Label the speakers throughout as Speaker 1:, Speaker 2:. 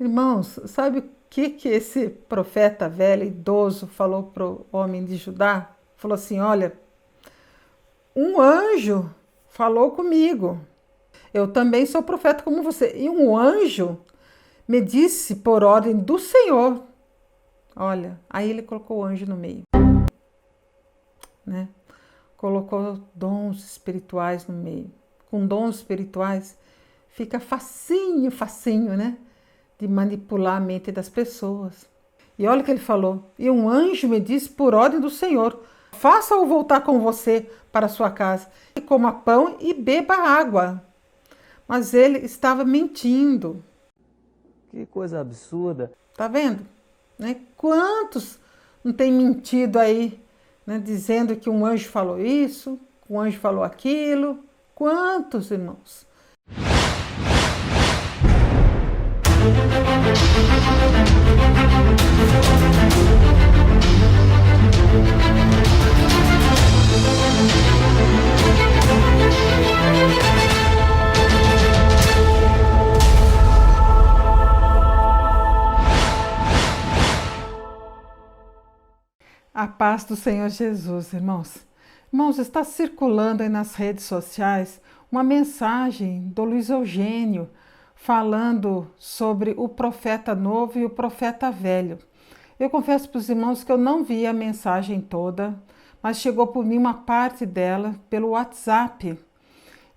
Speaker 1: Irmãos, sabe o que esse profeta velho, idoso, falou para o homem de Judá? Falou assim: olha, um anjo falou comigo. Eu também sou profeta como você. E um anjo me disse por ordem do Senhor. Olha, aí ele colocou o anjo no meio, né? Colocou dons espirituais no meio. Com dons espirituais fica facinho, facinho, né? De manipular a mente das pessoas. E olha o que ele falou. E um anjo me disse por ordem do Senhor: faça-o voltar com você para sua casa, e coma pão e beba água. Mas ele estava mentindo.
Speaker 2: Que coisa absurda.
Speaker 1: Tá vendo? Né? Quantos não tem mentido aí, né? Dizendo que um anjo falou isso, que um anjo falou aquilo. Quantos, irmãos? A paz do Senhor Jesus, irmãos. Irmãos, está circulando aí nas redes sociais uma mensagem do Luiz Eugênio falando sobre o profeta novo e o profeta velho. Eu confesso para os irmãos que eu não vi a mensagem toda, mas chegou por mim uma parte dela pelo WhatsApp.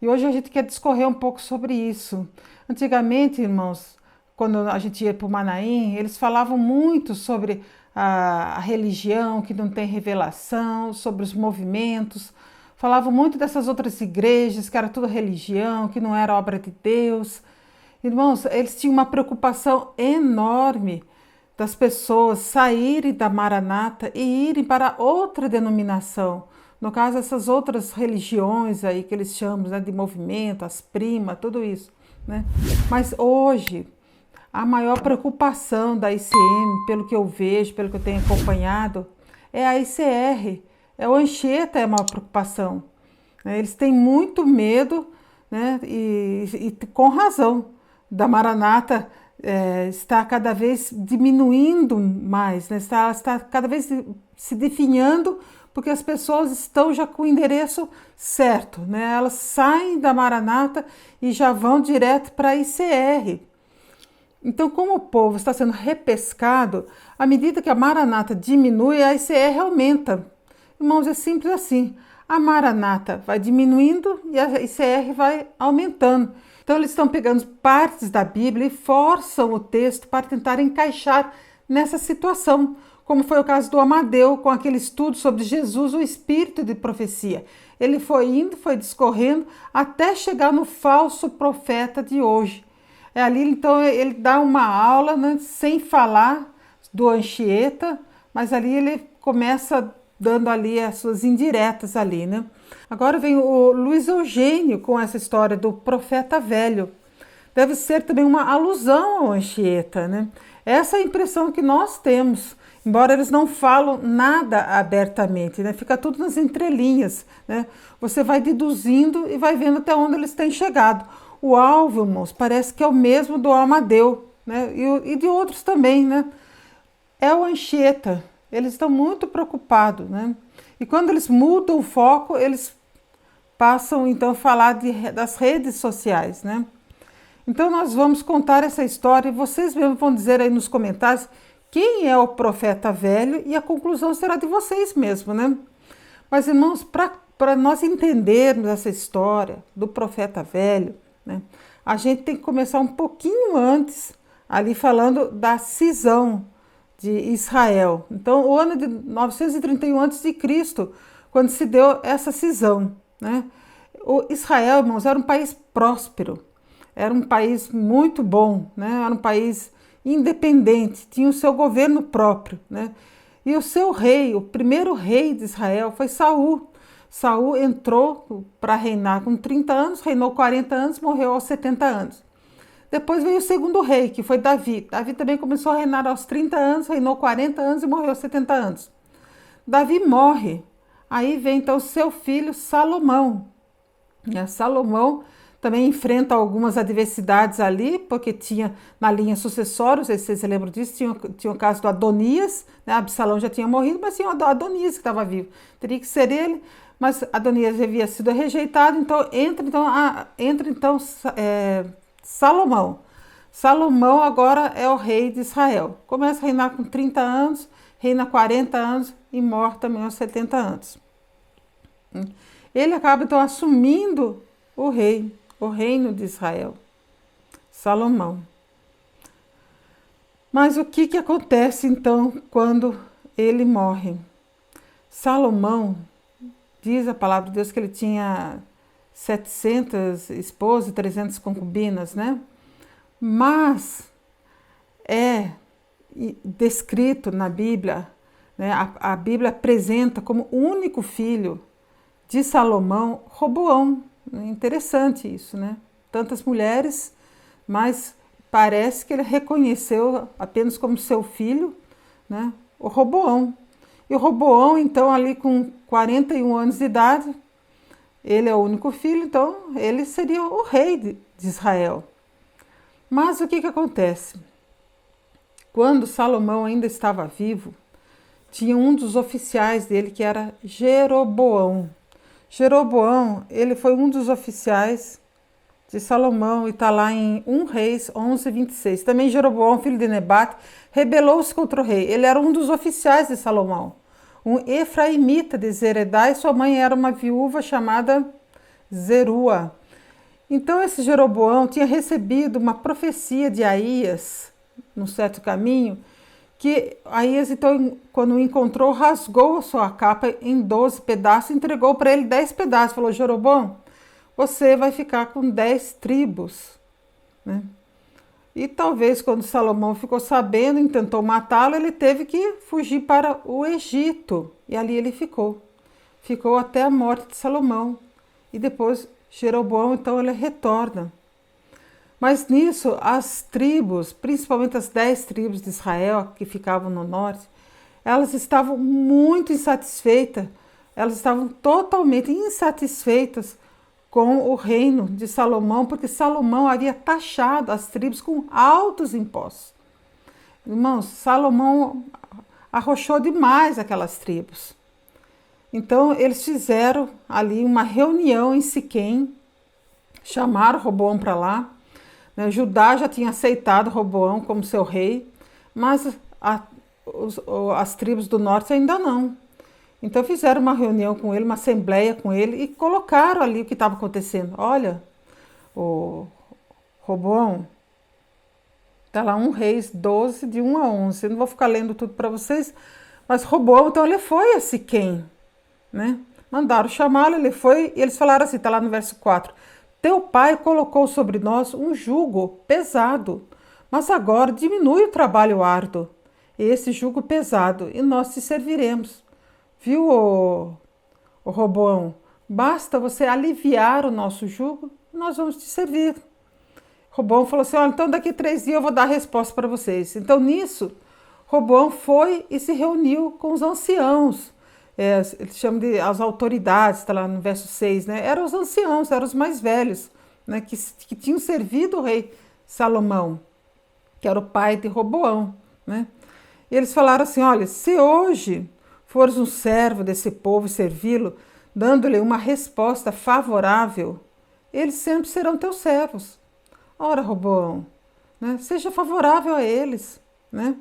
Speaker 1: E hoje a gente quer discorrer um pouco sobre isso. Antigamente, irmãos, quando a gente ia para o Manaim, eles falavam muito sobre a religião que não tem revelação, sobre os movimentos. Falavam muito dessas outras igrejas, que era tudo religião, que não era obra de Deus. Irmãos, eles tinham uma preocupação enorme das pessoas saírem da Maranata e irem para outra denominação. No caso, essas outras religiões aí que eles chamam, né, de movimento, as primas, tudo isso, né? Mas hoje, a maior preocupação da ICM, pelo que eu vejo, pelo que eu tenho acompanhado, é a ICR, é o Anchieta, é a maior preocupação. Eles têm muito medo, né, e com razão, da Maranata está cada vez diminuindo mais, né? Está cada vez se definhando, porque as pessoas estão já com o endereço certo, né? Elas saem da Maranata e já vão direto para a ICR. Então, como o povo está sendo repescado, à medida que a Maranata diminui, a ICR aumenta. Irmãos, é simples assim. A Maranata vai diminuindo e a ICR vai aumentando. Então, eles estão pegando partes da Bíblia e forçam o texto para tentar encaixar nessa situação, como foi o caso do Amadeu, com aquele estudo sobre Jesus, o espírito de profecia. Ele foi indo, foi discorrendo, até chegar no falso profeta de hoje. Ali, então, ele dá uma aula, né, sem falar do Anchieta, mas ali ele começa dando ali as suas indiretas ali, né? Agora vem o Luiz Eugênio com essa história do profeta velho. Deve ser também uma alusão ao Anchieta, né? Essa é a impressão que nós temos, embora eles não falam nada abertamente, né? Fica tudo nas entrelinhas, né? Você vai deduzindo e vai vendo até onde eles têm chegado. O alvo, irmãos, parece que é o mesmo do Amadeu, né? E de outros também, né? É o Anchieta. Eles estão muito preocupados, né? E quando eles mudam o foco, eles passam então a falar das redes sociais, né? Então nós vamos contar essa história e vocês mesmos vão dizer aí nos comentários quem é o profeta velho e a conclusão será de vocês mesmos, né? Mas, irmãos, para nós entendermos essa história do profeta velho, né, a gente tem que começar um pouquinho antes, ali falando da cisão de Israel. Então, o ano de 931 a.C., quando se deu essa cisão, né? O Israel, irmãos, era um país próspero, era um país muito bom, né? Era um país independente, tinha o seu governo próprio, né? E o seu rei, o primeiro rei de Israel foi Saul. Saul entrou para reinar com 30 anos, reinou 40 anos, morreu aos 70 anos. Depois veio o segundo rei, que foi Davi. Davi também começou a reinar aos 30 anos, reinou 40 anos e morreu aos 70 anos. Davi morre. Aí vem então seu filho Salomão. Salomão também enfrenta algumas adversidades ali, porque tinha na linha sucessória, não sei se vocês se lembram disso, tinha o caso do Adonias, né? Absalão já tinha morrido, mas tinha o Adonias que estava vivo, teria que ser ele, mas Adonias havia sido rejeitado, então entra Salomão. Salomão agora é o rei de Israel, começa a reinar com 30 anos, reina 40 anos e morre também aos 70 anos. Ele acaba então assumindo o reino de Israel, Salomão. Mas o que acontece então quando ele morre? Salomão, diz a palavra de Deus que ele tinha 700 esposas e 300 concubinas, né? Mas é descrito na Bíblia, né? A Bíblia apresenta como único filho de Salomão Roboão. Interessante isso, né? Tantas mulheres, mas parece que ele reconheceu apenas como seu filho, né? O Roboão. E o Roboão, então, ali com 41 anos de idade, ele é o único filho, então ele seria o rei de Israel. Mas o que acontece? Quando Salomão ainda estava vivo, tinha um dos oficiais dele que era Jeroboão. Jeroboão, ele foi um dos oficiais de Salomão e está lá em 1 Reis 11:26. Também Jeroboão, filho de Nebate, rebelou-se contra o rei. Ele era um dos oficiais de Salomão, um efraimita de Zeredá, e sua mãe era uma viúva chamada Zerua. Então esse Jeroboão tinha recebido uma profecia de Aías, num certo caminho, que Aías, então, quando o encontrou, rasgou a sua capa em 12 pedaços e entregou para ele 10 pedaços. Falou: Jeroboão, você vai ficar com 10 tribos. Né? E talvez quando Salomão ficou sabendo e tentou matá-lo, ele teve que fugir para o Egito. E ali ele ficou. Ficou até a morte de Salomão. E depois Jeroboão, então, ele retorna. Mas nisso, as tribos, principalmente as 10 tribos de Israel que ficavam no norte, elas estavam muito insatisfeitas, elas estavam totalmente insatisfeitas com o reino de Salomão, porque Salomão havia taxado as tribos com altos impostos. Irmãos, Salomão arrochou demais aquelas tribos. Então, eles fizeram ali uma reunião em Siquém, chamaram Roboão para lá. Judá já tinha aceitado Roboão como seu rei, mas as tribos do norte ainda não. Então fizeram uma reunião com ele, uma assembleia com ele e colocaram ali o que estava acontecendo. Olha, o Roboão, está lá 1 Reis 12, de 1 a 11. Eu não vou ficar lendo tudo para vocês, mas Roboão, então ele foi a Siquém, né? Mandaram chamá-lo, ele foi, e eles falaram assim, está lá no verso 4. Teu pai colocou sobre nós um jugo pesado, mas agora diminui o trabalho árduo, esse jugo pesado, e nós te serviremos. Viu, o Roboão? Basta você aliviar o nosso jugo, e nós vamos te servir. Roboão falou assim, olha, então daqui 3 dias eu vou dar a resposta para vocês. Então nisso, Roboão foi e se reuniu com os anciãos, eles chamam de as autoridades, está lá no verso 6, né? Eram os anciãos, eram os mais velhos, né? que tinham servido o rei Salomão, que era o pai de Roboão, né? E eles falaram assim, olha, se hoje fores um servo desse povo e servi-lo, dando-lhe uma resposta favorável, eles sempre serão teus servos. Ora, Roboão, né? Seja favorável a eles, né?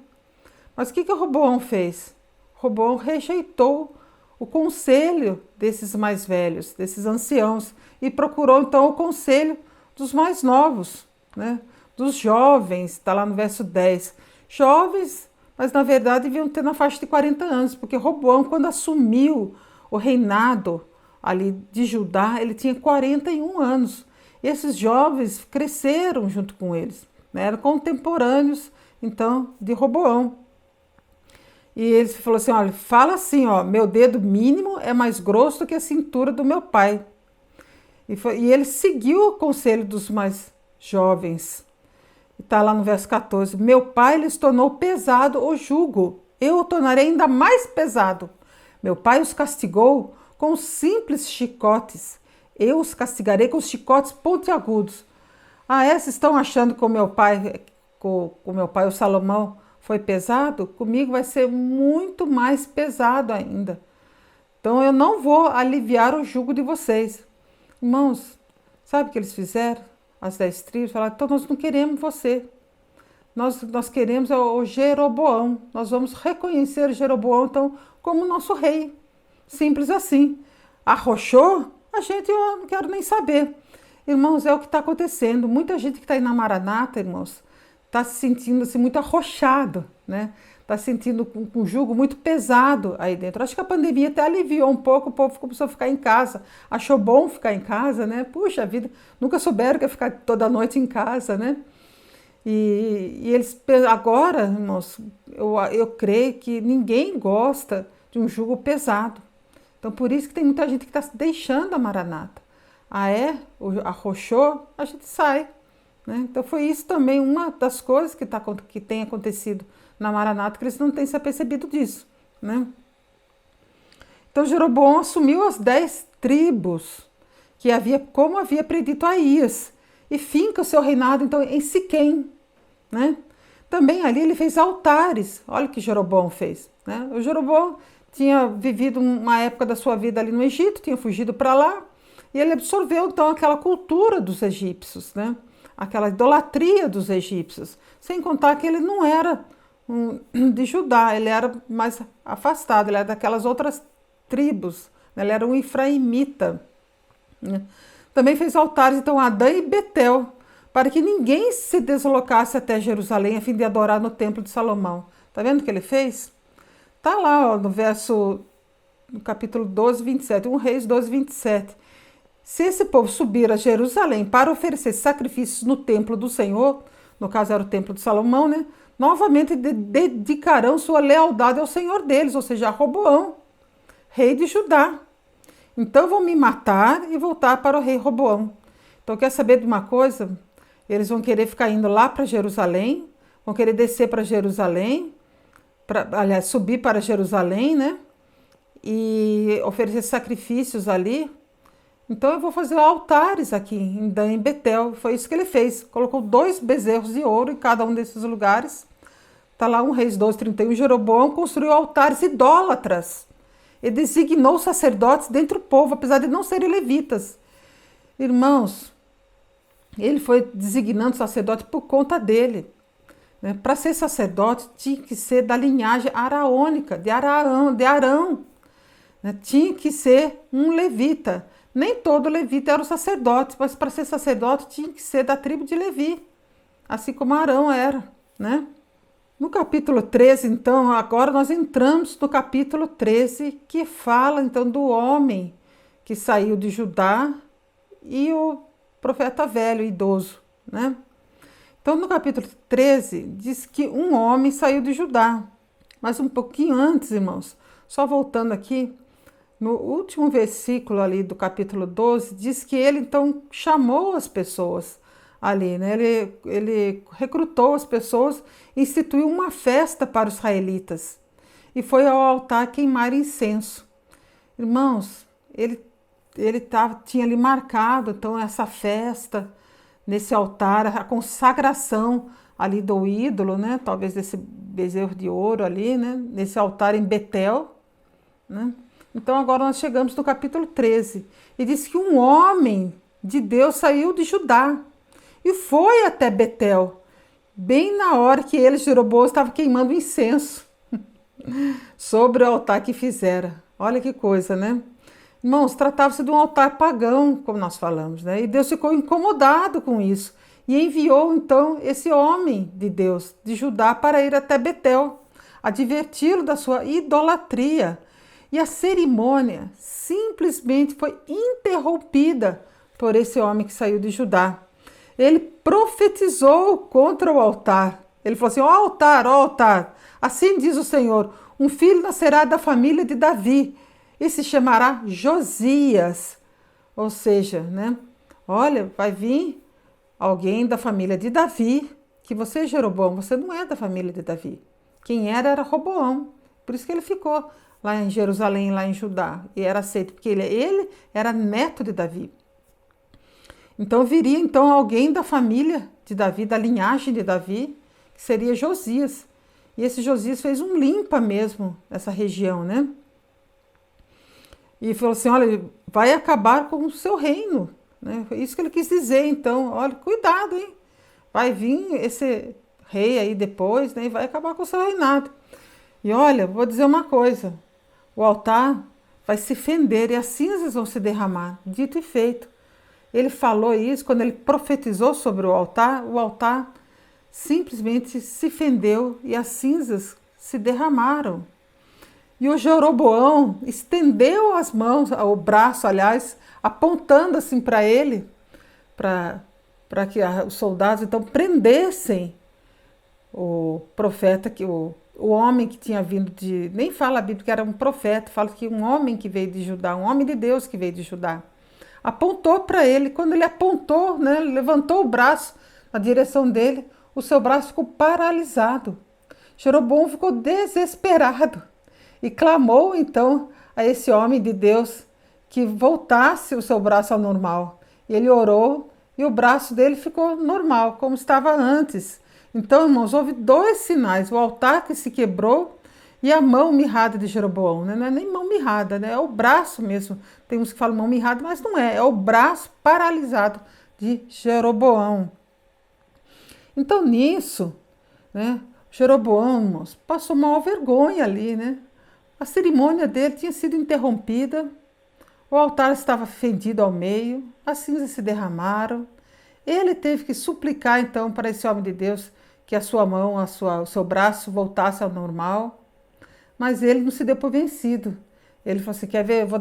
Speaker 1: Mas o que o Roboão fez? Roboão rejeitou o conselho desses mais velhos, desses anciãos, e procurou então o conselho dos mais novos, né? Dos jovens, está lá no verso 10. Jovens, mas na verdade deviam ter na faixa de 40 anos, porque Roboão, quando assumiu o reinado ali de Judá, ele tinha 41 anos. Esses jovens cresceram junto com eles, né? Eram contemporâneos, então, de Roboão. E ele falou assim, olha, fala assim, ó, meu dedo mínimo é mais grosso do que a cintura do meu pai. E ele seguiu o conselho dos mais jovens. Está lá no verso 14, meu pai lhes tornou pesado o jugo, eu o tornarei ainda mais pesado. Meu pai os castigou com simples chicotes, Eu os castigarei com chicotes pontiagudos. Ah, vocês estão achando que o meu pai, o Salomão, foi pesado? Comigo vai ser muito mais pesado ainda. Então eu não vou aliviar o jugo de vocês. Irmãos, sabe o que eles fizeram? As 10 tribos falaram, então nós não queremos você. Nós queremos o Jeroboão. Nós vamos reconhecer o Jeroboão, então, como nosso rei. Simples assim. Arrochou? A gente, eu não quero nem saber. Irmãos, é o que está acontecendo. Muita gente que está aí na Maranata, irmãos, está se sentindo assim, muito arrochado, né? Está sentindo um jugo muito pesado aí dentro. Acho que a pandemia até aliviou um pouco, o povo começou a ficar em casa. Achou bom ficar em casa, né? Puxa vida, nunca souberam que ia ficar toda noite em casa, né? E eles, agora, irmãos, eu creio que ninguém gosta de um jugo pesado. Então, por isso que tem muita gente que está deixando a Maranata. Ah, é? Arrochou? A gente sai. Né? Então, foi isso também uma das coisas que tem acontecido na Maranata, que eles não têm se apercebido disso. Né? Então, Jeroboão assumiu as 10 tribos, como havia predito Aías, e finca o seu reinado, então, em Siquém. Né? Também ali ele fez altares. Olha o que Jeroboão fez. Né? O Jeroboão tinha vivido uma época da sua vida ali no Egito, tinha fugido para lá, e ele absorveu então aquela cultura dos egípcios, né? Aquela idolatria dos egípcios, sem contar que ele não era de Judá, ele era mais afastado, ele era daquelas outras tribos, né? Ele era um efraimita. Né? Também fez altares então a Adã e Betel, para que ninguém se deslocasse até Jerusalém a fim de adorar no templo de Salomão. Tá vendo o que ele fez? Tá lá, ó, no capítulo 12, 27, 1 Reis 12, 27. Se esse povo subir a Jerusalém para oferecer sacrifícios no templo do Senhor, no caso era o templo de Salomão, né? Novamente dedicarão sua lealdade ao Senhor deles, ou seja, a Roboão, rei de Judá. Então vão me matar e voltar para o rei Roboão. Então quer saber de uma coisa? Eles vão querer ficar indo lá para Jerusalém, vão querer descer para Jerusalém, aliás, subir para Jerusalém, né? E oferecer sacrifícios ali. Então eu vou fazer altares aqui em Dan e Betel. Foi isso que ele fez. Colocou 2 bezerros de ouro em cada um desses lugares. Está lá 1 Reis 12, 31. Jeroboão construiu altares idólatras. E designou sacerdotes dentre o povo, apesar de não serem levitas. Irmãos, ele foi designando sacerdote por conta dele. Né? Para ser sacerdote, tinha que ser da linhagem araônica, de Arão. Né? Tinha que ser um levita. Nem todo levita era o sacerdote, mas para ser sacerdote tinha que ser da tribo de Levi, assim como Arão era. Né? No capítulo 13, então, agora nós entramos no capítulo 13, que fala então do homem que saiu de Judá e o profeta velho, idoso. Né? Então, no capítulo 13, diz que um homem saiu de Judá. Mas um pouquinho antes, irmãos, só voltando aqui, no último versículo ali do capítulo 12, diz que ele então chamou as pessoas ali, né? Ele recrutou as pessoas, instituiu uma festa para os israelitas e foi ao altar queimar incenso. Irmãos, tinha ali marcado então essa festa nesse altar, a consagração ali do ídolo, né? Talvez desse bezerro de ouro ali, né? Nesse altar em Betel, né? Então agora nós chegamos no capítulo 13 e diz que um homem de Deus saiu de Judá e foi até Betel, bem na hora que ele, Jeroboão, estava queimando incenso sobre o altar que fizera. Olha que coisa, né? Irmãos, tratava-se de um altar pagão, como nós falamos, né? E Deus ficou incomodado com isso e enviou então esse homem de Deus, de Judá, para ir até Betel, adverti-lo da sua idolatria. E a cerimônia simplesmente foi interrompida por esse homem que saiu de Judá. Ele profetizou contra o altar. Ele falou assim: ó altar, assim diz o Senhor, um filho nascerá da família de Davi e se chamará Josias. Ou seja, né? Olha, vai vir alguém da família de Davi, que você, Jeroboão, você não é da família de Davi. Quem era Roboão. Por isso que ele ficou lá em Jerusalém, lá em Judá, e era aceito, porque ele era neto de Davi. Então viria então alguém da família de Davi, da linhagem de Davi, que seria Josias. E esse Josias fez um limpa mesmo nessa região, né? E falou assim: olha, vai acabar com o seu reino, né? Foi isso que ele quis dizer. Então, olha, cuidado, hein? Vai vir esse rei aí depois, né? E vai acabar com o seu reinado. E olha, vou dizer uma coisa: o altar vai se fender e as cinzas vão se derramar. Dito e feito. Ele falou isso quando ele profetizou sobre o altar simplesmente se fendeu e as cinzas se derramaram. E o Jeroboão estendeu as mãos, o braço, aliás, apontando assim para ele, para que os soldados então prendessem o profeta, o homem que tinha vindo de. Nem fala a Bíblia que era um profeta, fala que um homem que veio de Judá, um homem de Deus que veio de Judá. Apontou para ele, quando ele apontou, né, levantou o braço na direção dele, o seu braço ficou paralisado. Jeroboão ficou desesperado e clamou então a esse homem de Deus que voltasse o seu braço ao normal. E ele orou e o braço dele ficou normal, como estava antes. Então, irmãos, houve dois sinais: o altar que se quebrou e a mão mirrada de Jeroboão, né? Não é nem mão mirrada, né? É o braço mesmo. Tem uns que falam mão mirrada, mas não é. É o braço paralisado de Jeroboão. Então, nisso, né, Jeroboão, irmãos, passou maior vergonha ali, né? A cerimônia dele tinha sido interrompida, o altar estava fendido ao meio, as cinzas se derramaram. Ele teve que suplicar, então, para esse homem de Deus que a sua mão, o seu braço voltasse ao normal. Mas ele não se deu por vencido. Ele falou assim: quer ver? Eu vou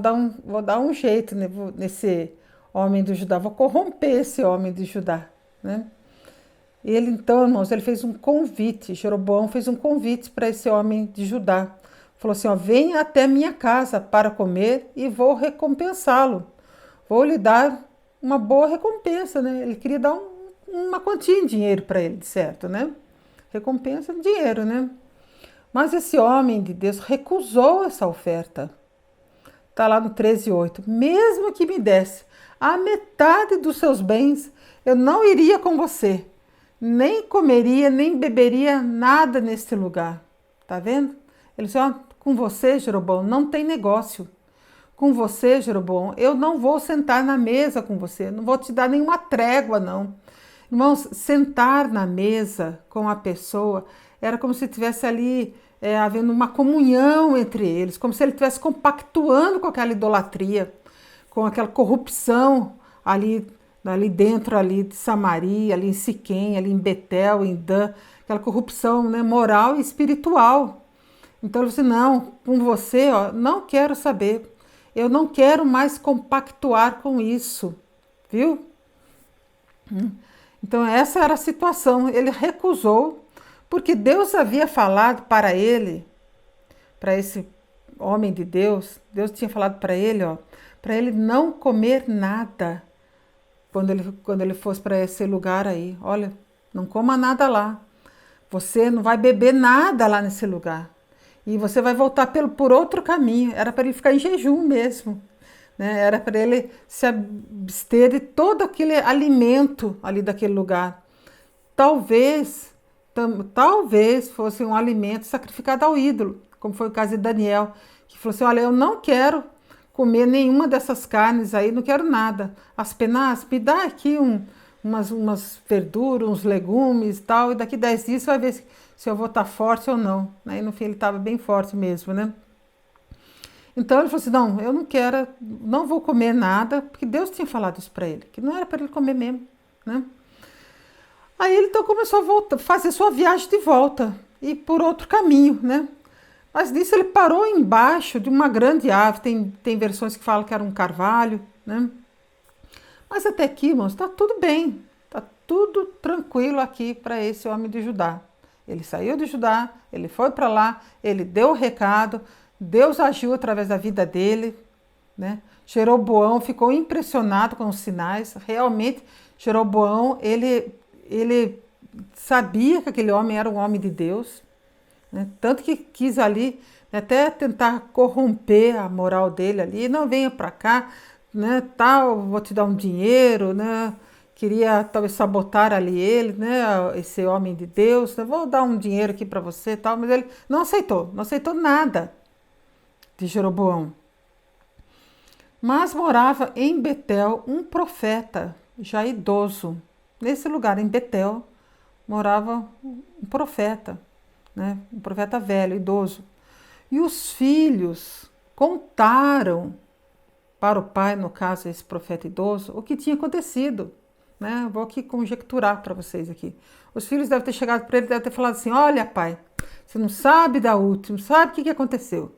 Speaker 1: dar um jeito, né, nesse homem de Judá, vou corromper esse homem de Judá, né? Ele então, irmãos, ele fez um convite. Jeroboão fez um convite para esse homem de Judá. Falou assim: ó, venha até minha casa para comer e vou recompensá-lo. Vou lhe dar uma boa recompensa, né? Ele queria dar uma quantia em dinheiro para ele, de certo, né? Recompensa em dinheiro, né? Mas esse homem de Deus recusou essa oferta. Está lá no 13:8. Mesmo que me desse a metade dos seus bens, eu não iria com você. Nem comeria, nem beberia nada neste lugar. Tá vendo? Ele disse: ó, com você, Jeroboão, não tem negócio. Com você, Jeroboão, eu não vou sentar na mesa com você. Não vou te dar nenhuma trégua, não. Irmãos, sentar na mesa com a pessoa era como se tivesse ali havendo uma comunhão entre eles, como se ele estivesse compactuando com aquela idolatria, com aquela corrupção ali dentro ali de Samaria, ali em Siquém, ali em Betel, em Dan, aquela corrupção, né, moral e espiritual. Então ele disse: não, com você, ó, não quero saber, eu não quero mais compactuar com isso, viu? Então essa era a situação, ele recusou, porque Deus havia falado para ele, para esse homem de Deus, Deus tinha falado para ele, ó, para ele não comer nada quando ele fosse para esse lugar aí. Olha, não coma nada lá, você não vai beber nada lá nesse lugar, e você vai voltar por outro caminho. Era para ele ficar em jejum mesmo, né? Era para ele se abster de todo aquele alimento ali daquele lugar. Talvez fosse um alimento sacrificado ao ídolo, como foi o caso de Daniel, que falou assim: olha, eu não quero comer nenhuma dessas carnes aí, não quero nada. As penas, me dá aqui umas verduras, uns legumes e tal, e daqui 10 dias você vai ver se eu vou estar forte ou não. Aí no fim ele estava bem forte mesmo, né? Então ele falou assim: não, eu não quero, não vou comer nada, porque Deus tinha falado isso para ele, que não era para ele comer mesmo, né? Aí ele então começou a fazer sua viagem de volta, e por outro caminho, né? Mas nisso ele parou embaixo de uma grande árvore, tem versões que falam que era um carvalho, né? Mas até aqui, irmãos, está tudo bem, está tudo tranquilo aqui para esse homem de Judá. Ele saiu de Judá, ele foi para lá, ele deu o recado, Deus agiu através da vida dele, né? Jeroboão ficou impressionado com os sinais. Realmente, Jeroboão, ele sabia que aquele homem era um homem de Deus, né? Tanto que quis ali, né, até tentar corromper a moral dele ali. Não, venha para cá, né, tal, vou te dar um dinheiro, né, queria talvez sabotar ali ele, né, esse homem de Deus, né, vou dar um dinheiro aqui para você e tal, mas ele não aceitou nada de Jeroboão. Mas morava em Betel um profeta já idoso. Nesse lugar, em Betel, morava um profeta, né, um profeta velho, idoso. E os filhos contaram para o pai, no caso esse profeta idoso, o que tinha acontecido. Né? Vou aqui conjecturar para vocês aqui. Os filhos devem ter chegado para ele, devem ter falado assim: olha, pai, você não sabe da última, sabe o que aconteceu?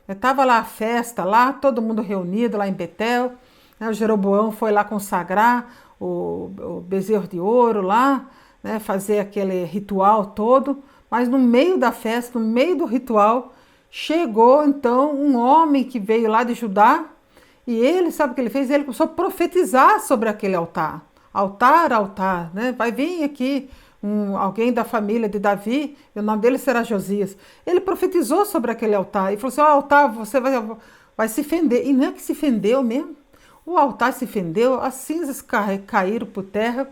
Speaker 1: Estava lá a festa, lá, todo mundo reunido lá em Betel, né? O Jeroboão foi lá consagrar o bezerro de ouro lá, né? Fazer aquele ritual todo, mas no meio da festa, no meio do ritual, chegou então um homem que veio lá de Judá, e ele, sabe o que ele fez? Ele começou a profetizar sobre aquele altar. Altar, né? Vai vir aqui alguém da família de Davi, e o nome dele será Josias. Ele profetizou sobre aquele altar e falou assim: altar, você vai se fender. E não é que se fendeu mesmo. O altar se fendeu, as cinzas caíram por terra.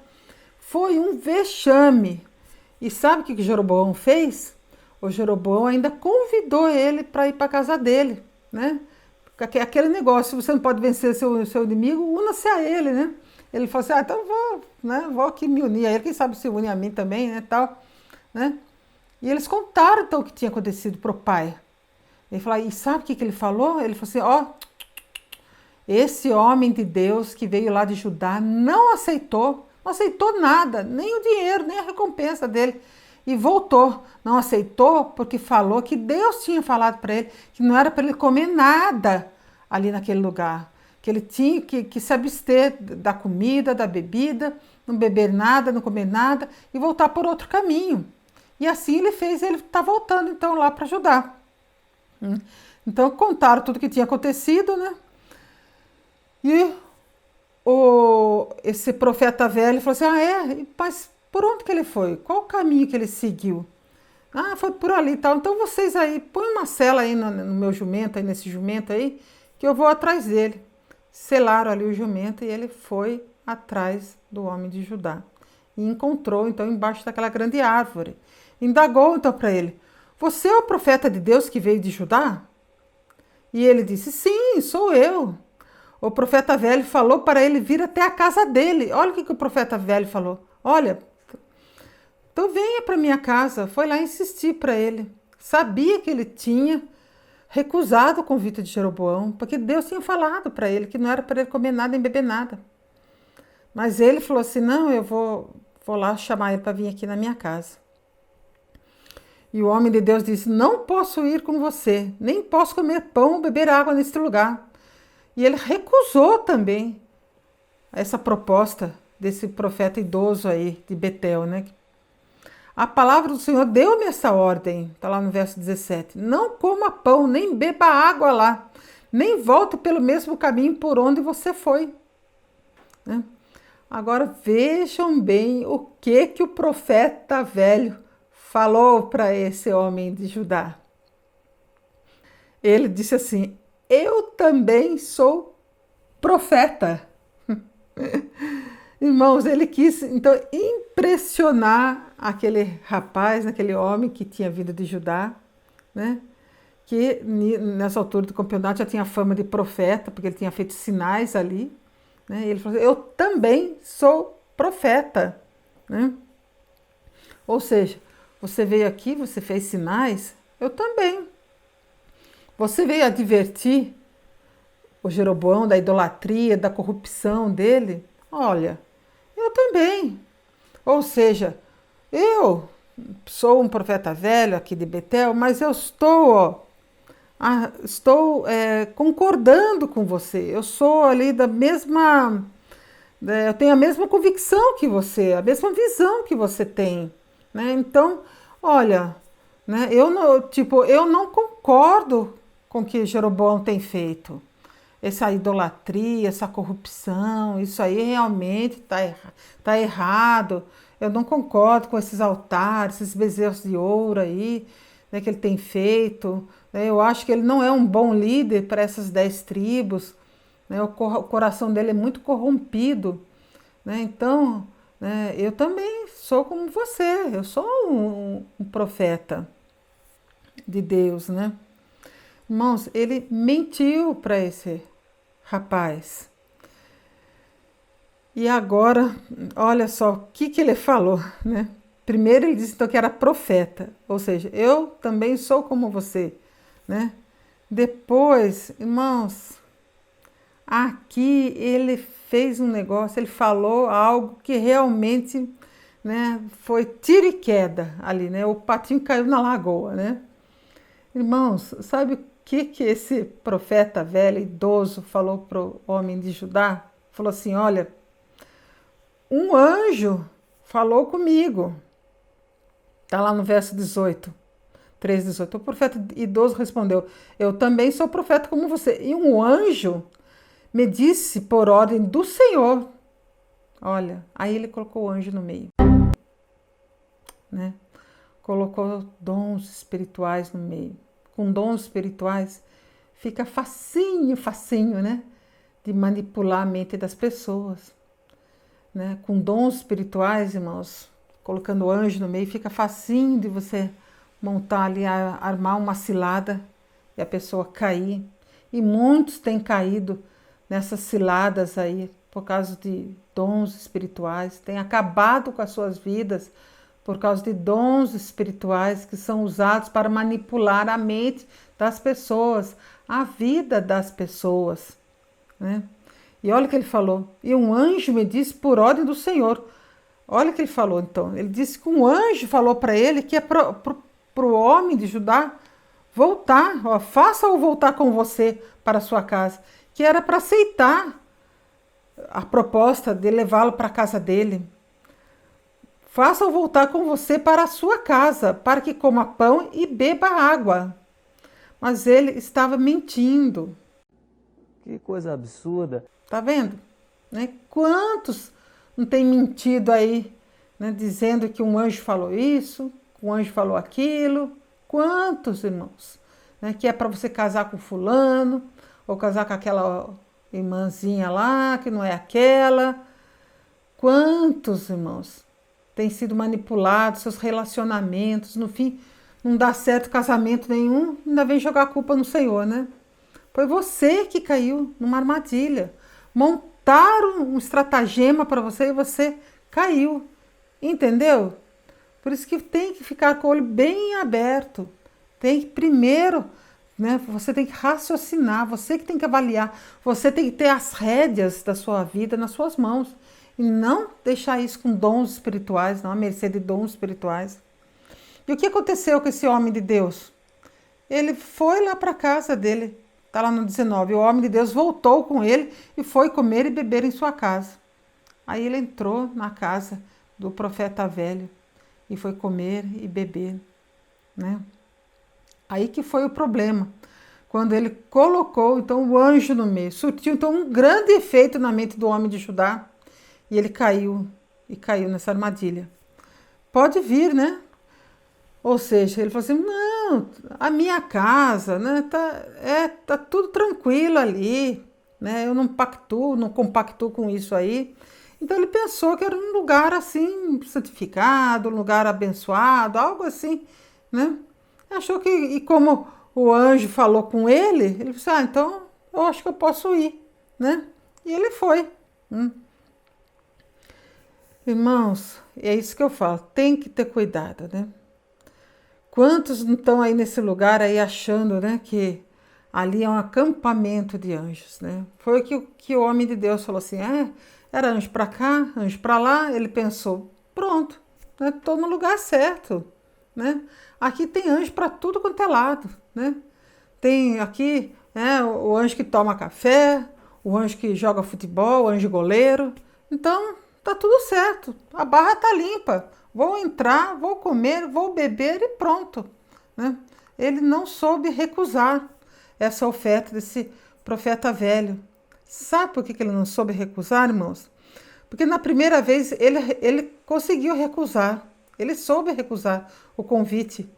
Speaker 1: Foi um vexame. E sabe o que Jeroboão fez? O Jeroboão ainda convidou ele para ir para a casa dele, né? Aquele negócio, se você não pode vencer seu inimigo, una-se a ele, né? Ele falou assim: então vou aqui me unir a ele, quem sabe se une a mim também, né, tal, né? E eles contaram então o que tinha acontecido pro pai. Ele falou: e sabe o que ele falou? Ele falou assim: esse homem de Deus que veio lá de Judá não aceitou nada, nem o dinheiro, nem a recompensa dele. E voltou, não aceitou porque falou que Deus tinha falado para ele que não era para ele comer nada ali naquele lugar, que ele tinha que se abster da comida, da bebida, não beber nada, não comer nada e voltar por outro caminho. E assim ele fez, ele está voltando então lá para Judá. Então contaram tudo o que tinha acontecido, né? E esse profeta velho falou assim: mas por onde que ele foi? Qual o caminho que ele seguiu? Foi por ali e tal. Então vocês aí, põe uma sela aí no meu jumento, aí nesse jumento aí, que eu vou atrás dele. Selaram ali o jumento e ele foi atrás do homem de Judá. E encontrou então embaixo daquela grande árvore. Indagou então para ele: você é o profeta de Deus que veio de Judá? E ele disse: sim, sou eu. O profeta velho falou para ele vir até a casa dele. Olha o que o profeta velho falou. Olha, então venha para minha casa. Foi lá insistir para ele. Sabia que ele tinha recusado o convite de Jeroboão, porque Deus tinha falado para ele que não era para ele comer nada nem beber nada. Mas ele falou assim: não, eu vou lá chamar ele para vir aqui na minha casa. E o homem de Deus disse: não posso ir com você, nem posso comer pão ou beber água neste lugar. E ele recusou também essa proposta desse profeta idoso aí de Betel, né? A palavra do Senhor deu-me essa ordem, está lá no verso 17. Não coma pão, nem beba água lá, nem volte pelo mesmo caminho por onde você foi. Né? Agora vejam bem o que o profeta velho falou para esse homem de Judá. Ele disse assim: eu também sou profeta. Irmãos, ele quis então impressionar aquele rapaz, aquele homem que tinha vindo de Judá, né? Que nessa altura do campeonato já tinha fama de profeta, porque ele tinha feito sinais ali. Né? E ele falou: eu também sou profeta. Né? Ou seja, você veio aqui, você fez sinais, eu também. Você veio advertir o Jeroboão da idolatria, da corrupção dele? Olha, eu também. Ou seja, eu sou um profeta velho aqui de Betel, mas eu estou concordando com você. Eu sou ali da mesma... eu tenho a mesma convicção que você, a mesma visão que você tem. Né? Então, olha, né, eu não concordo com o que Jeroboão tem feito. Essa idolatria, essa corrupção, isso aí realmente tá errado. Eu não concordo com esses altares, esses bezerros de ouro aí, né, que ele tem feito. Né? Eu acho que ele não é um bom líder para essas 10 tribos. Né? O coração dele é muito corrompido. né? Então, né, eu também sou como você, eu sou um profeta de Deus, né? Irmãos, ele mentiu para esse rapaz. E agora, olha só o que ele falou, né? Primeiro ele disse então que era profeta, ou seja, eu também sou como você, né? Depois, irmãos, aqui ele fez um negócio, ele falou algo que realmente, né, foi tiro e queda ali, né? O patinho caiu na lagoa, né? Irmãos, sabe o que esse profeta velho, idoso, falou para o homem de Judá? Falou assim: olha, um anjo falou comigo. Está lá no verso 18, 3:18. O profeta idoso respondeu: eu também sou profeta como você. E um anjo me disse por ordem do Senhor. Olha, aí ele colocou o anjo no meio, né? Colocou dons espirituais no meio. Com dons espirituais fica facinho, facinho, né? De manipular a mente das pessoas, né? Com dons espirituais, irmãos, colocando o anjo no meio, fica facinho de você montar ali, armar uma cilada e a pessoa cair. E muitos têm caído nessas ciladas aí por causa de dons espirituais, têm acabado com as suas vidas por causa de dons espirituais que são usados para manipular a mente das pessoas, a vida das pessoas, né? E olha o que ele falou. E um anjo me disse por ordem do Senhor. Olha o que ele falou então. Ele disse que um anjo falou para ele que é para o homem de Judá voltar, ó, faça-o voltar com você para a sua casa, que era para aceitar a proposta de levá-lo para a casa dele. Faça-o voltar com você para a sua casa, para que coma pão e beba água. Mas ele estava mentindo.
Speaker 2: Que coisa absurda.
Speaker 1: Tá vendo? Né? Quantos não tem mentido aí, né? Dizendo que um anjo falou isso, que um anjo falou aquilo. Quantos, irmãos? Né? Que é para você casar com fulano, ou casar com aquela irmãzinha lá, que não é aquela. Quantos, irmãos, têm sido manipulados, seus relacionamentos, no fim, não dá certo casamento nenhum, ainda vem jogar a culpa no Senhor, né? Foi você que caiu numa armadilha. Montaram um estratagema para você e você caiu. Entendeu? Por isso que tem que ficar com o olho bem aberto. Tem que primeiro, né, você tem que raciocinar, você que tem que avaliar, você tem que ter as rédeas da sua vida nas suas mãos. E não deixar isso com dons espirituais, não, a mercê de dons espirituais. E o que aconteceu com esse homem de Deus? Ele foi lá para a casa dele. Está lá no 19. O homem de Deus voltou com ele e foi comer e beber em sua casa. Aí ele entrou na casa do profeta velho e foi comer e beber, né? Aí que foi o problema. Quando ele colocou então o anjo no meio, surtiu então um grande efeito na mente do homem de Judá e ele caiu nessa armadilha. Pode vir, né? Ou seja, ele falou assim: não, a minha casa, né, tá tudo tranquilo ali, né? Eu não compactuo com isso aí. Então ele pensou que era um lugar assim santificado, um lugar abençoado, algo assim, né? Achou que, e como o anjo falou com ele disse: ah, então eu acho que eu posso ir, né? E ele foi. Irmãos, é isso que eu falo, tem que ter cuidado, né? Quantos não estão aí nesse lugar aí achando, né, que ali é um acampamento de anjos, né? Foi o que o homem de Deus falou assim: era anjo para cá, anjo para lá. Ele pensou: pronto, né, estou no lugar certo, né? Aqui tem anjo para tudo quanto é lado, né? Tem aqui, né, o anjo que toma café, o anjo que joga futebol, o anjo goleiro. Então, tá tudo certo, a barra tá limpa. Vou entrar, vou comer, vou beber e pronto, né? Ele não soube recusar essa oferta desse profeta velho. Sabe por que ele não soube recusar, irmãos? Porque na primeira vez ele conseguiu recusar, ele soube recusar o convite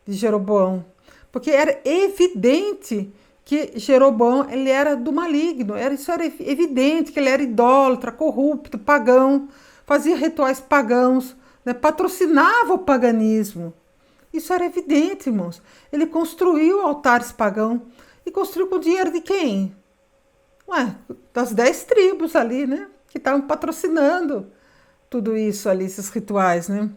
Speaker 1: de Jeroboão, porque era evidente que Jeroboão ele era do maligno, isso era evidente, que ele era idólatra, corrupto, pagão, fazia rituais pagãos, né, patrocinava o paganismo. Isso era evidente, irmãos. Ele construiu altares pagãos e construiu com o dinheiro de quem? Ué, das 10 tribos ali, né, que estavam patrocinando tudo isso ali, esses rituais, né?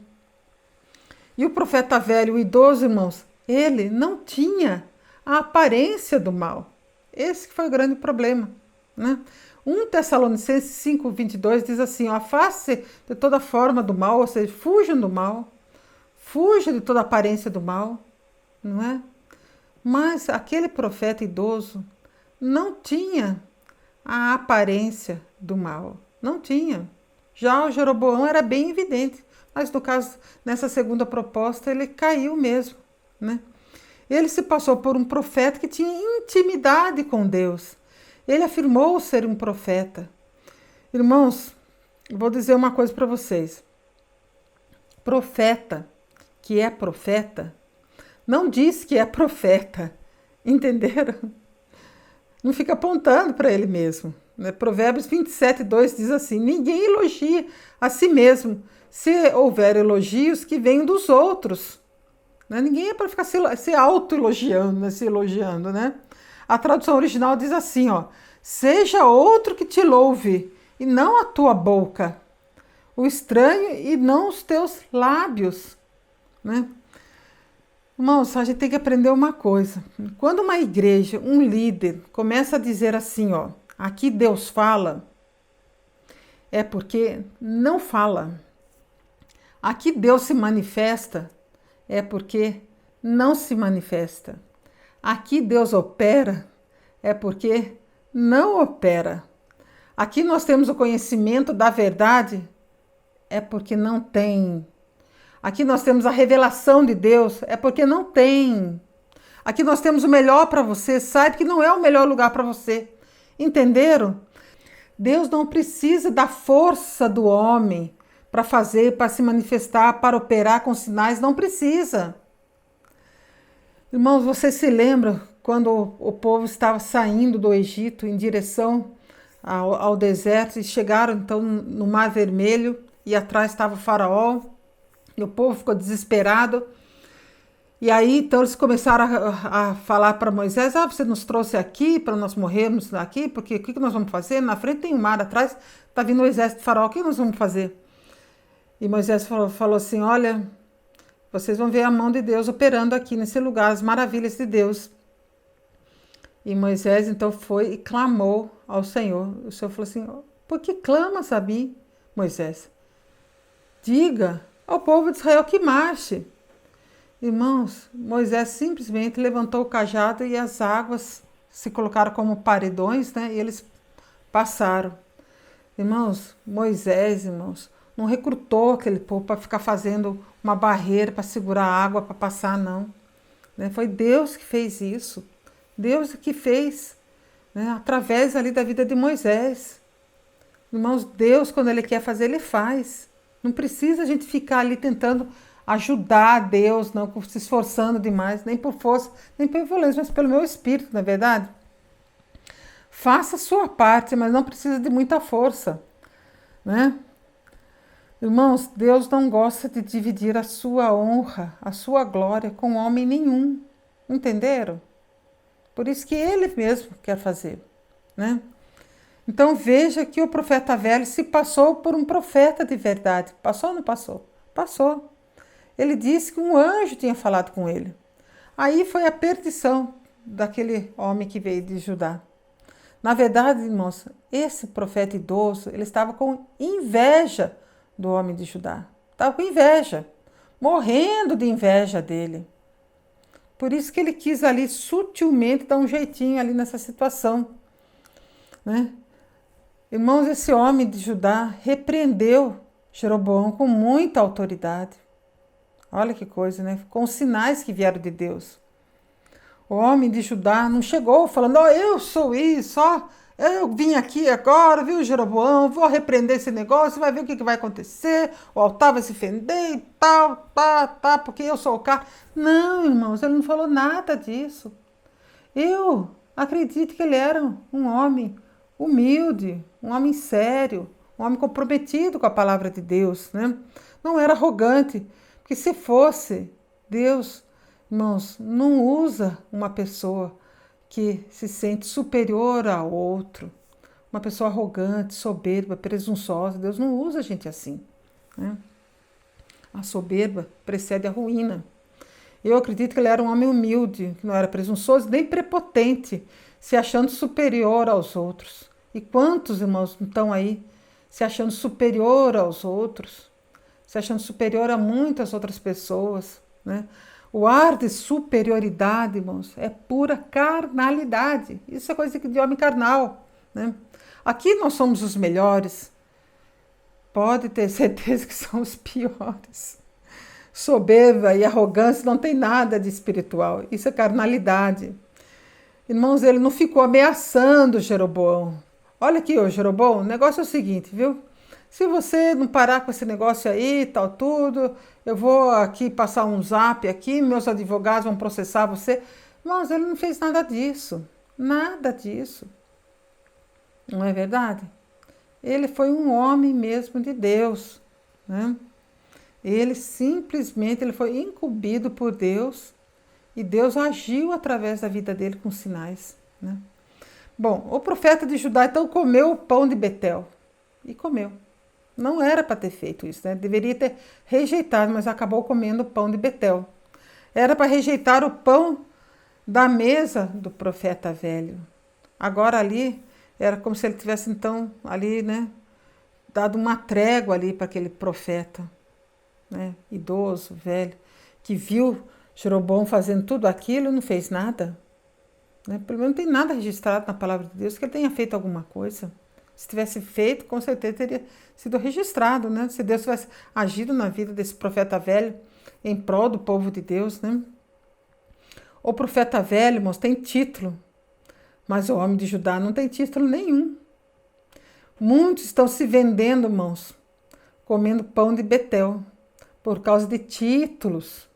Speaker 1: E o profeta velho, o idoso, irmãos, ele não tinha a aparência do mal. Esse que foi o grande problema, né? 1 Tessalonicenses 5:22 diz assim, ó, afaste de toda forma do mal, ou seja, fujam do mal, fuja de toda aparência do mal, não é? Mas aquele profeta idoso não tinha a aparência do mal, não tinha. Já o Jeroboão era bem evidente, mas no caso, nessa segunda proposta, ele caiu mesmo, né? Ele se passou por um profeta que tinha intimidade com Deus. Ele afirmou ser um profeta. Irmãos, eu vou dizer uma coisa para vocês. Profeta, que é profeta, não diz que é profeta, entenderam? Não fica apontando para ele mesmo. Né? Provérbios 27:2 diz assim, ninguém elogia a si mesmo, se houver elogios que venham dos outros. Né? Ninguém é para ficar se auto-elogiando, né? Se elogiando, né? A tradução original diz assim, ó, seja outro que te louve, e não a tua boca, o estranho e não os teus lábios, né? Irmãos, a gente tem que aprender uma coisa. Quando uma igreja, um líder, começa a dizer assim, ó, aqui Deus fala, é porque não fala. Aqui Deus se manifesta, é porque não se manifesta. Aqui Deus opera, é porque não opera. Aqui nós temos o conhecimento da verdade, é porque não tem. Aqui nós temos a revelação de Deus, é porque não tem. Aqui nós temos o melhor para você, saiba que não é o melhor lugar para você. Entenderam? Deus não precisa da força do homem para fazer, para se manifestar, para operar com sinais, não precisa. Irmãos, você se lembra quando o povo estava saindo do Egito em direção ao deserto e chegaram então no Mar Vermelho e atrás estava o faraó e o povo ficou desesperado. E aí então eles começaram a falar para Moisés, você nos trouxe aqui para nós morrermos aqui, porque o que nós vamos fazer? Na frente tem o mar, atrás está vindo o exército do faraó, o que nós vamos fazer? E Moisés falou assim, olha, vocês vão ver a mão de Deus operando aqui nesse lugar, as maravilhas de Deus. E Moisés então foi e clamou ao Senhor. O Senhor falou assim, por que clamas a mim, Moisés? Diga ao povo de Israel que marche. Irmãos, Moisés simplesmente levantou o cajado e as águas se colocaram como paredões, né? E eles passaram. Irmãos, Moisés, irmãos, não recrutou aquele povo para ficar fazendo uma barreira para segurar a água para passar, não. Né? Foi Deus que fez isso. Deus que fez, né? Através ali da vida de Moisés. Irmãos, Deus, quando Ele quer fazer, Ele faz. Não precisa a gente ficar ali tentando ajudar Deus, não se esforçando demais, nem por força, nem por violência, mas pelo meu espírito, não é verdade? Faça a sua parte, mas não precisa de muita força, né? Irmãos, Deus não gosta de dividir a sua honra, a sua glória com homem nenhum, entenderam? Por isso que Ele mesmo quer fazer, né? Então veja que o profeta velho se passou por um profeta de verdade. Passou ou não passou? Passou. Ele disse que um anjo tinha falado com ele. Aí foi a perdição daquele homem que veio de Judá. Na verdade, irmãos, esse profeta idoso, ele estava com inveja do homem de Judá. Estava com inveja, morrendo de inveja dele. Por isso que ele quis ali sutilmente dar um jeitinho ali nessa situação, né? Irmãos, esse homem de Judá repreendeu Jeroboão com muita autoridade. Olha que coisa, né? Com os sinais que vieram de Deus. O homem de Judá não chegou falando, eu sou isso, eu vim aqui agora, viu, Jeroboão, vou repreender esse negócio, vai ver o que vai acontecer, o altar vai se fender e tal, porque eu sou o cara. Não, irmãos, ele não falou nada disso. Eu acredite que ele era um homem humilde, um homem sério, um homem comprometido com a palavra de Deus, né? Não era arrogante, porque se fosse, Deus, irmãos, não usa uma pessoa que se sente superior ao outro, uma pessoa arrogante, soberba, presunçosa. Deus não usa gente assim, né? A soberba precede a ruína. Eu acredito que ele era um homem humilde, que não era presunçoso nem prepotente, se achando superior aos outros. E quantos irmãos estão aí se achando superior aos outros, se achando superior a muitas outras pessoas, né? O ar de superioridade, irmãos, é pura carnalidade. Isso é coisa de homem carnal, né? Aqui nós somos os melhores. Pode ter certeza que são os piores. Soberba e arrogância não tem nada de espiritual. Isso é carnalidade. Irmãos, ele não ficou ameaçando Jeroboão. Olha aqui, ô Jeroboão, o negócio é o seguinte, viu? Se você não parar com esse negócio aí, tal, tudo, eu vou aqui passar um zap aqui, meus advogados vão processar você. Irmãos, ele não fez nada disso. Nada disso. Não é verdade? Ele foi um homem mesmo de Deus, né? Ele simplesmente foi incumbido por Deus e Deus agiu através da vida dele com sinais, né? Bom, o profeta de Judá então comeu o pão de Betel e comeu. Não era para ter feito isso, né? Deveria ter rejeitado, mas acabou comendo o pão de Betel. Era para rejeitar o pão da mesa do profeta velho. Agora ali era como se ele tivesse então ali, né, dado uma trégua ali para aquele profeta, né, idoso, velho, que viu Jeroboão fazendo tudo aquilo e não fez nada, né? Pelo menos não tem nada registrado na palavra de Deus que ele tenha feito alguma coisa. Se tivesse feito, com certeza teria sido registrado, né? Se Deus tivesse agido na vida desse profeta velho em prol do povo de Deus, né? O profeta velho, irmãos, tem título, mas o homem de Judá não tem título nenhum. Muitos estão se vendendo, irmãos, comendo pão de Betel, por causa de títulos,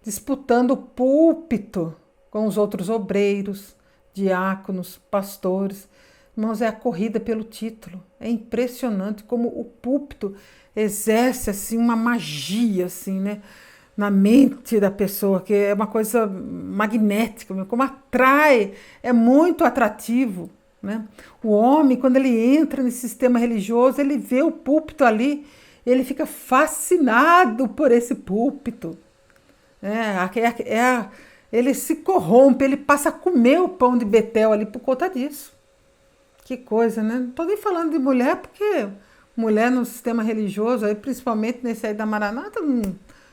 Speaker 1: disputando o púlpito com os outros obreiros, diáconos, pastores. Irmãos, é a corrida pelo título. É impressionante como o púlpito exerce assim uma magia assim, né, na mente da pessoa, que é uma coisa magnética, como atrai, é muito atrativo, né? O homem, quando ele entra nesse sistema religioso, ele vê o púlpito ali, ele fica fascinado por esse púlpito. Ele se corrompe, ele passa a comer o pão de Betel ali por conta disso. Que coisa, né? Não estou nem falando de mulher, porque mulher no sistema religioso, aí, principalmente nesse aí da Maranata,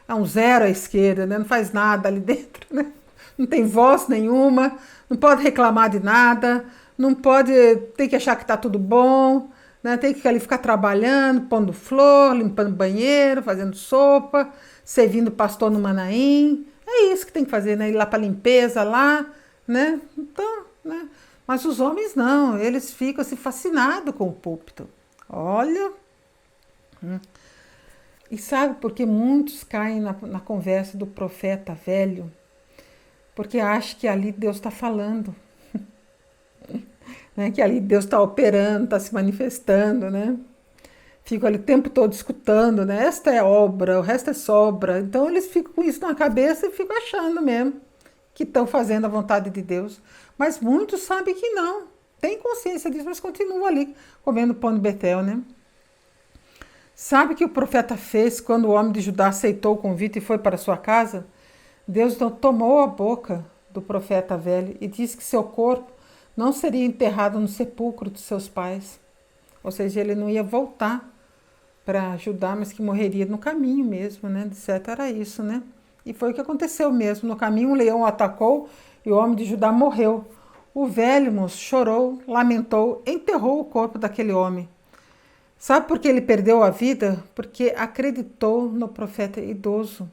Speaker 1: é um zero à esquerda, né? Não faz nada ali dentro, né? Não tem voz nenhuma, não pode reclamar de nada, não pode, tem que achar que está tudo bom, né? Tem que ali ficar trabalhando, pondo flor, limpando banheiro, fazendo sopa, servindo pastor no Manaim. É isso que tem que fazer, né? Ir lá para limpeza lá, né? Então, né? Mas os homens não, eles ficam assim fascinados com o púlpito. Olha. E sabe por que muitos caem na conversa do profeta velho? Porque acham que ali Deus está falando. Né? Que ali Deus está operando, está se manifestando, né? Ficam ali o tempo todo escutando, né? Esta é obra, o resto é sobra. Então eles ficam com isso na cabeça e ficam achando mesmo que estão fazendo a vontade de Deus. Mas muitos sabem que não. Tem consciência disso, mas continuam ali comendo pão de Betel, né? Sabe o que o profeta fez quando o homem de Judá aceitou o convite e foi para sua casa? Deus então tomou a boca do profeta velho e disse que seu corpo não seria enterrado no sepulcro de seus pais. Ou seja, ele não ia voltar para Judá, mas que morreria no caminho mesmo, né? De certo era isso, né? E foi o que aconteceu mesmo. No caminho, um leão o atacou e o homem de Judá morreu. O velho, moço, chorou, lamentou, enterrou o corpo daquele homem. Sabe por que ele perdeu a vida? Porque acreditou no profeta idoso,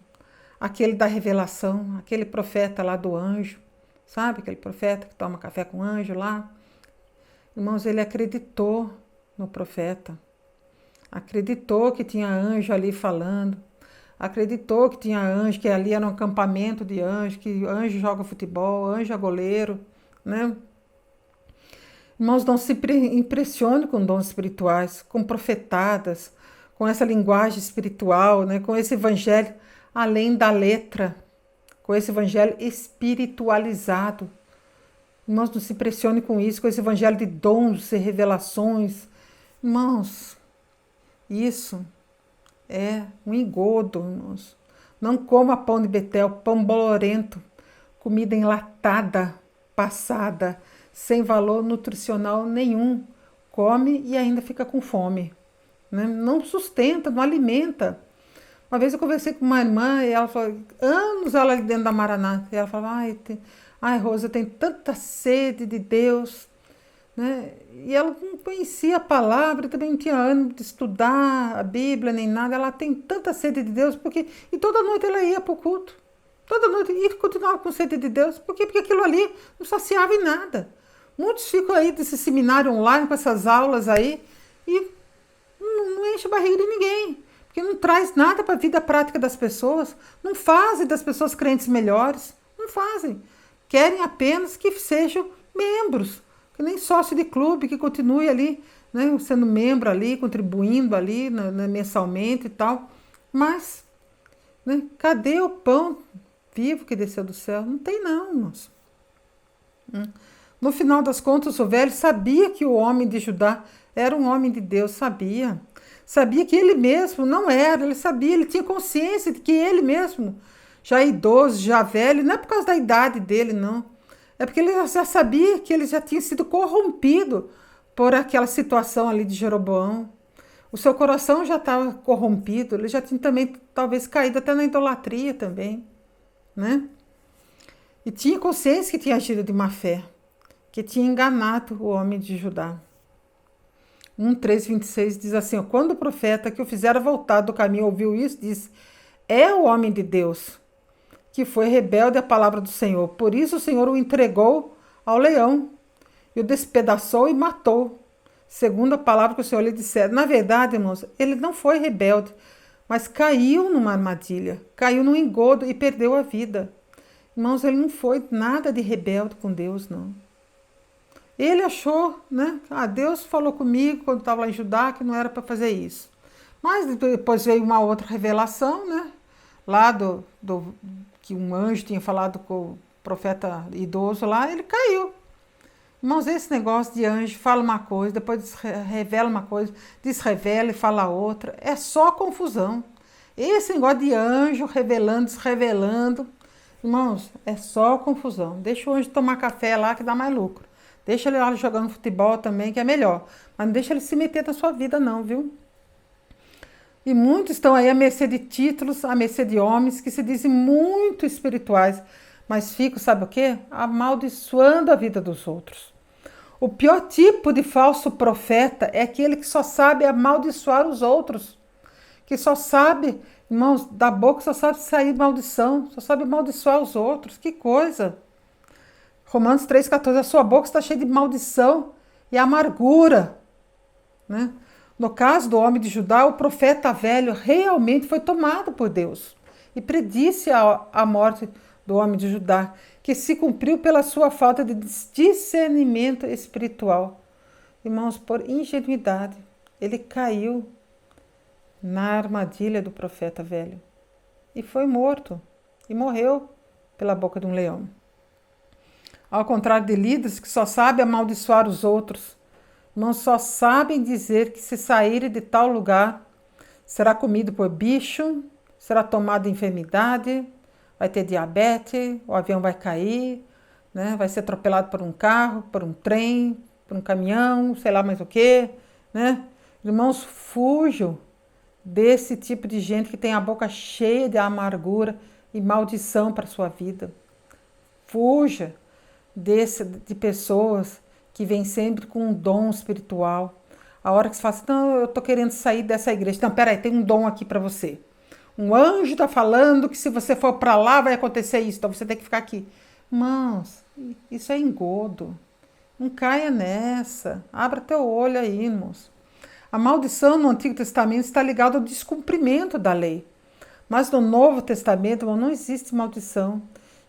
Speaker 1: aquele da revelação, aquele profeta lá do anjo. Sabe aquele profeta que toma café com anjo lá? Irmãos, ele acreditou no profeta. Acreditou que tinha anjo ali falando. Acreditou que tinha anjo, que ali era um acampamento de anjo, que anjo joga futebol, anjo é goleiro, né? Irmãos, não se impressione com dons espirituais, com profetadas, com essa linguagem espiritual, né? Com esse evangelho além da letra, com esse evangelho espiritualizado. Irmãos, não se impressione com isso, com esse evangelho de dons e revelações. Irmãos, isso é um engodo, irmãos. Não coma pão de Betel, pão bolorento, comida enlatada, passada, sem valor nutricional nenhum. Come e ainda fica com fome, né? Não sustenta, não alimenta. Uma vez eu conversei com uma irmã e ela falou, anos ela ali dentro da Maranata, e ela falava, ai Rosa, eu tenho tanta sede de Deus, né? E ela não conhecia a palavra, também não tinha ânimo de estudar a Bíblia nem nada. Ela tem tanta sede de Deus, porque e toda noite ela ia para o culto, toda noite, e continuava com sede de Deus, porque aquilo ali não saciava em nada. Muitos ficam aí desse seminário online com essas aulas aí e não enche a barriga de ninguém, porque não traz nada para a vida prática das pessoas, não fazem das pessoas crentes melhores, não fazem. Querem apenas que sejam membros, que nem sócio de clube, que continue ali, né, sendo membro ali, contribuindo ali mensalmente e tal. Mas, né, cadê o pão vivo que desceu do céu? Não tem não, irmãos. No final das contas, o velho sabia que o homem de Judá era um homem de Deus, sabia. Sabia que ele mesmo não era, ele sabia, ele tinha consciência de que ele mesmo, já idoso, já velho, não é por causa da idade dele, não. É porque ele já sabia que ele já tinha sido corrompido por aquela situação ali de Jeroboão. O seu coração já estava corrompido, ele já tinha também talvez caído até na idolatria também, né? E tinha consciência que tinha agido de má fé, que tinha enganado o homem de Judá. 1:3:26 diz assim, ó, quando o profeta que o fizera voltar do caminho ouviu isso, disse, é o homem de Deus, que foi rebelde à palavra do Senhor. Por isso o Senhor o entregou ao leão e o despedaçou e matou, segundo a palavra que o Senhor lhe dissera. Na verdade, irmãos, ele não foi rebelde, mas caiu numa armadilha, caiu num engodo e perdeu a vida. Irmãos, ele não foi nada de rebelde com Deus, não. Ele achou, né? Deus falou comigo quando estava lá em Judá que não era para fazer isso. Mas depois veio uma outra revelação, né? Lá que um anjo tinha falado com o profeta idoso lá, ele caiu. Irmãos, esse negócio de anjo fala uma coisa, depois revela uma coisa, desrevela e fala outra, é só confusão. Esse negócio de anjo revelando, desrevelando, irmãos, é só confusão. Deixa o anjo tomar café lá que dá mais lucro. Deixa ele lá jogando futebol também, que é melhor. Mas não deixa ele se meter na sua vida não, viu? E muitos estão aí à mercê de títulos, à mercê de homens que se dizem muito espirituais, mas ficam, sabe o quê? Amaldiçoando a vida dos outros. O pior tipo de falso profeta é aquele que só sabe amaldiçoar os outros, que só sabe, irmãos, da boca só sabe sair maldição, só sabe amaldiçoar os outros. Que coisa! Romanos 3,14, a sua boca está cheia de maldição e amargura, né? No caso do homem de Judá, o profeta velho realmente foi tomado por Deus e predisse a morte do homem de Judá, que se cumpriu pela sua falta de discernimento espiritual. Irmãos, por ingenuidade, ele caiu na armadilha do profeta velho e foi morto e morreu pela boca de um leão. Ao contrário de líderes que só sabem amaldiçoar os outros, não só sabem dizer que se saírem de tal lugar, será comido por bicho, será tomado de enfermidade, vai ter diabetes, o avião vai cair, né? Vai ser atropelado por um carro, por um trem, por um caminhão, sei lá mais o quê, né? Irmãos, fujam desse tipo de gente que tem a boca cheia de amargura e maldição para a sua vida. Fuja de pessoas que vêm sempre com um dom espiritual. A hora que você fala assim, não, eu estou querendo sair dessa igreja. Não, peraí, tem um dom aqui para você. Um anjo está falando que se você for para lá vai acontecer isso, então você tem que ficar aqui. Irmãos, isso é engodo. Não caia nessa. Abra teu olho aí, irmãos. A maldição no Antigo Testamento está ligada ao descumprimento da lei. Mas no Novo Testamento, irmão, não existe maldição.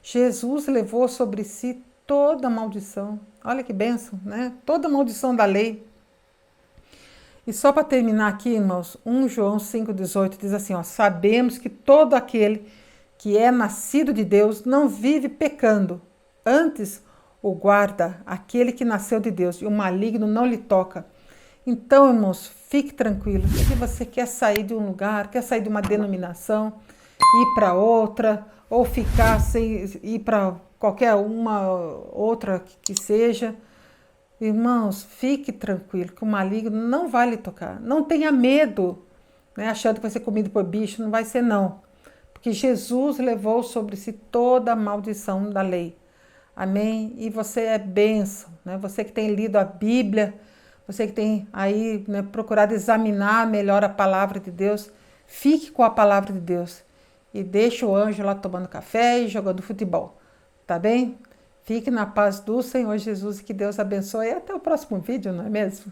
Speaker 1: Jesus levou sobre si toda maldição. Olha que bênção, né? Toda maldição da lei. E só para terminar aqui, irmãos, 1 João 5,18 diz assim, ó, sabemos que todo aquele que é nascido de Deus não vive pecando, antes o guarda aquele que nasceu de Deus e o maligno não lhe toca. Então, irmãos, fique tranquilo. Se você quer sair de um lugar, quer sair de uma denominação, ir para outra, ou ficar sem ir para qualquer uma outra que seja, irmãos, fique tranquilo, que o maligno não vai lhe tocar. Não tenha medo, né, achando que vai ser comido por bicho, não vai ser não. Porque Jesus levou sobre si toda a maldição da lei. Amém? E você é bênção, né? Você que tem lido a Bíblia, você que tem aí, né, procurado examinar melhor a palavra de Deus, fique com a palavra de Deus e deixe o anjo lá tomando café e jogando futebol, tá bem? Fique na paz do Senhor Jesus e que Deus abençoe. E até o próximo vídeo, não é mesmo?